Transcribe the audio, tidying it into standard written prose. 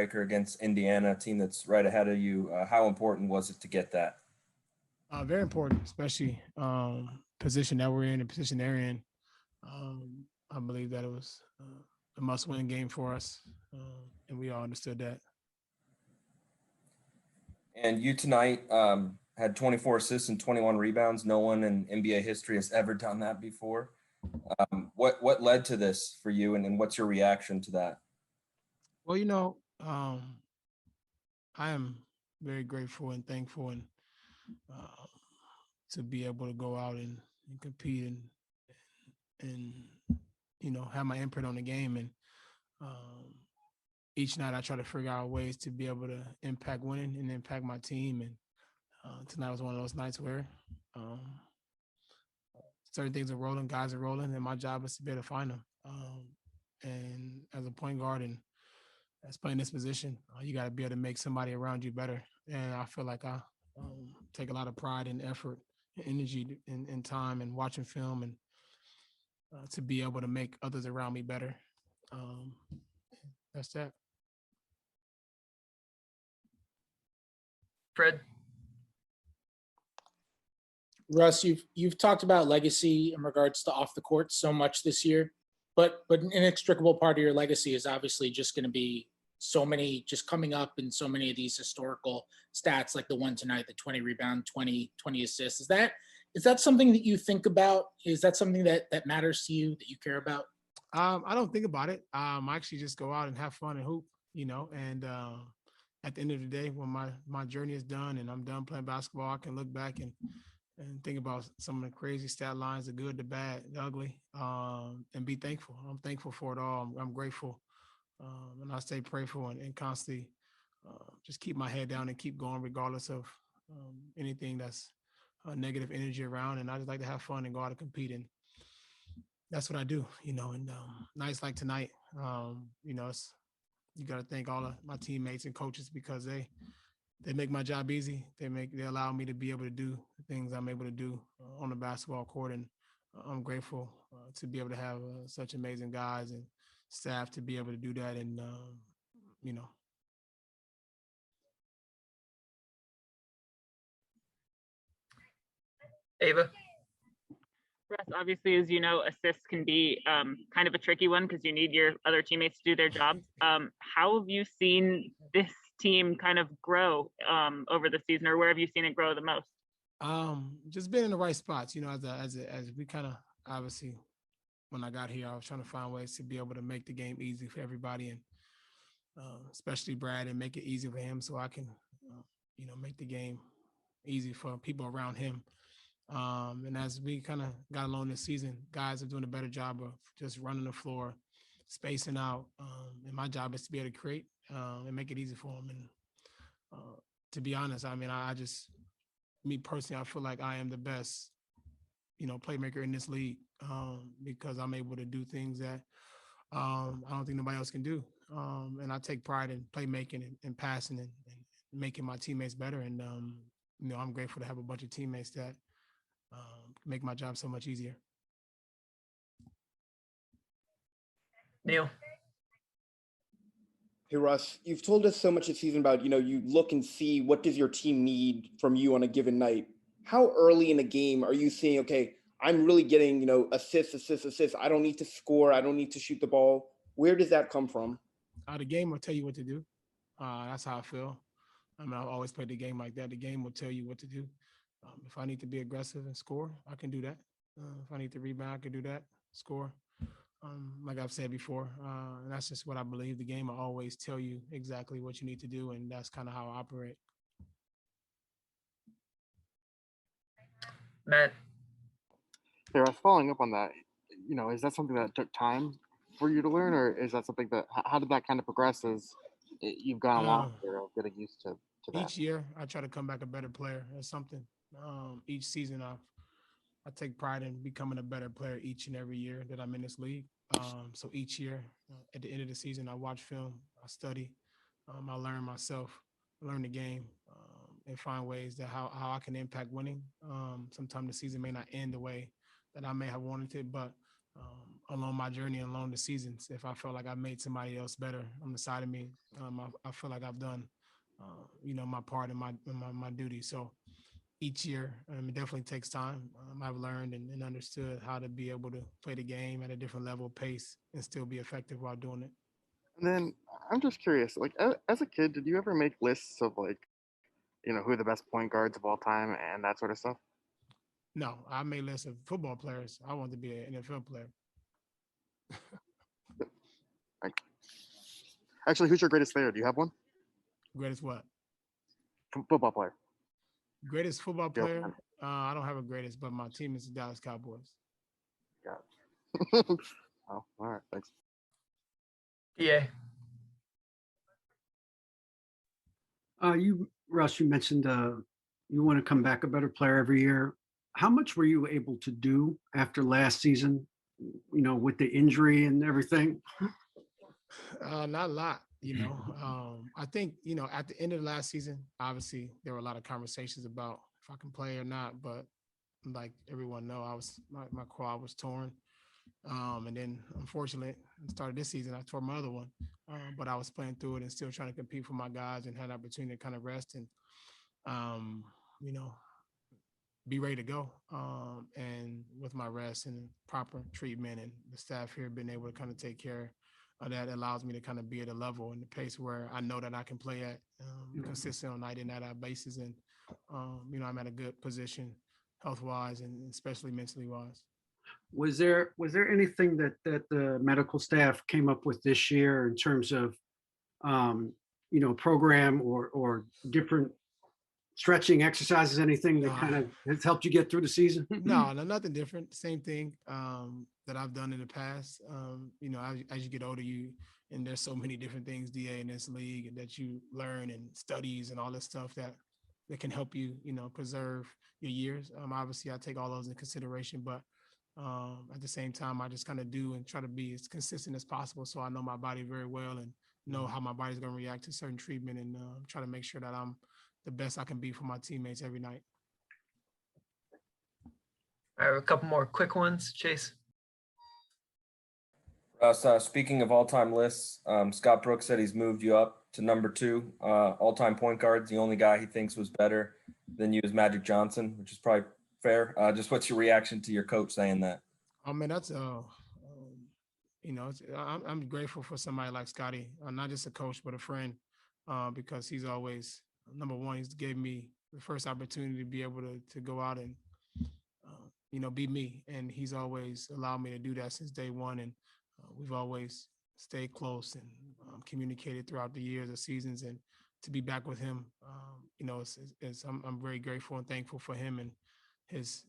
breaker against Indiana, a team that's right ahead of you. How important was it to get that? Very important, especially position that we're in, the position they're in. I believe that it was a must-win game for us, and we all understood that. And you tonight had 24 assists and 21 rebounds. No one in NBA history has ever done that before. What led to this for you, and what's your reaction to that? Well, I am very grateful and thankful, and uh, to be able to go out and compete and have my input on the game. And um, each night I try to figure out ways to be able to impact winning and impact my team. And tonight was one of those nights where um, certain things are rolling, guys are rolling, and my job is to be able to find them. And as a point guard and as playing this position, you got to be able to make somebody around you better. And I feel like I take a lot of pride and effort, and energy, and time, and watching film, and to be able to make others around me better. Um, that's that. Fred? Russ, you've talked about legacy in regards to off the court so much this year, but an inextricable part of your legacy is obviously just going to be so many just coming up in so many of these historical stats like the one tonight, the 20 rebound, 20 assists. Is that something that you think about? Is that something that matters to you, that you care about? I don't think about it. I actually just go out and have fun and hoop, and at the end of the day, when my journey is done and I'm done playing basketball, I can look back and think about some of the crazy stat lines, the good, the bad, the ugly, and be thankful. I'm thankful for it all. I'm grateful, and I stay prayerful and constantly just keep my head down and keep going regardless of anything that's negative energy around. And I just like to have fun and go out and compete, and that's what I do. And nights like tonight, it's, you got to thank all of my teammates and coaches because they make my job easy. They allow me to be able to do the things I'm able to do on the basketball court, and I'm grateful to be able to have such amazing guys and staff to be able to do that. And you know, Ava? Russ, obviously, as you know, assists can be kind of a tricky one because you need your other teammates to do their jobs. How have you seen this team kind of grow over the season, or where have you seen it grow the most? Just being in the right spots. As we kind of obviously, when I got here, I was trying to find ways to be able to make the game easy for everybody, and especially Brad, and make it easy for him so I can, make the game easy for people around him. And as we kind of got along this season, guys are doing a better job of just running the floor, spacing out. And my job is to be able to create and make it easy for them. And to be honest, I mean, me personally, I feel like I am the best, playmaker in this league because I'm able to do things that I don't think nobody else can do. And I take pride in playmaking and passing and making my teammates better. And, I'm grateful to have a bunch of teammates that make my job so much easier. Neil? Hey Russ, you've told us so much this season about, you look and see what does your team need from you on a given night. How early in the game are you seeing, okay, I'm really getting, assists. I don't need to score. I don't need to shoot the ball. Where does that come from? The game will tell you what to do. That's how I feel. I mean, I've always played the game like that. The game will tell you what to do. If I need to be aggressive and score, I can do that. If I need to rebound, I can do that, score. Like I've said before, and that's just what I believe. The game will always tell you exactly what you need to do, and that's kind of how I operate. Matt? Yeah, following up on that, is that something that took time for you to learn, or is that something that, how did that kind of progress as you've gone along here of getting used to that? Each year, I try to come back a better player. That's something. Each season, I take pride in becoming a better player each and every year that I'm in this league. So each year, at the end of the season, I watch film, I study, I learn myself, learn the game, and find ways that how I can impact winning. Sometimes the season may not end the way that I may have wanted it, but along my journey and along the seasons. If I felt like I made somebody else better on the side of me, I feel like I've done, my part and my duty. So each year, it definitely takes time. I've learned and understood how to be able to play the game at a different level of pace and still be effective while doing it. And then I'm just curious, like as a kid, did you ever make lists of like, who are the best point guards of all time and that sort of stuff? No, I made lists of football players. I want to be an NFL player. Like, actually, who's your greatest player? Do you have one? Greatest what? Football player. Greatest football Yeah. player? I don't have a greatest, but my team is the Dallas Cowboys. Got it. Oh, all right. Thanks. Yeah. Russ, you mentioned you want to come back a better player every year. How much were you able to do after last season, with the injury and everything? Not a lot, I think, at the end of the last season, obviously there were a lot of conversations about if I can play or not, but like everyone know, my quad was torn. And then unfortunately, started this season, I tore my other one. But I was playing through it and still trying to compete for my guys and had an opportunity to kind of rest and, you know, be ready to go. And with my rest and proper treatment and the staff here being able to kind of take care of that allows me to kind of be at a level and the pace where I know that I can play at consistent on night in, night out basis. And, I'm at a good position health wise and especially mentally wise. Was there anything that the medical staff came up with this year in terms of program or different stretching exercises, anything that kind of has helped you get through the season? No, nothing different. Same thing that I've done in the past. As you get older, and there's so many different things, DA, in this league that you learn and studies and all this stuff that can help you, preserve your years. Obviously, I take all those in consideration, but at the same time, I just kind of do and try to be as consistent as possible so I know my body very well and know how my body's going to react to certain treatment and try to make sure that I'm the best I can be for my teammates every night. I have a couple more quick ones, Chase. Russ, speaking of all-time lists, Scott Brooks said he's moved you up to number 2 all-time point guards. The only guy he thinks was better than you is Magic Johnson, which is probably fair. Just what's your reaction to your coach saying that? I mean, that's I'm grateful for somebody like Scotty, not just a coach but a friend, because he's always number one. He's gave me the first opportunity to be able to go out and be me, and he's always allowed me to do that since day one. And we've always stayed close and communicated throughout the years or seasons. And to be back with him, I'm very grateful and thankful for him and his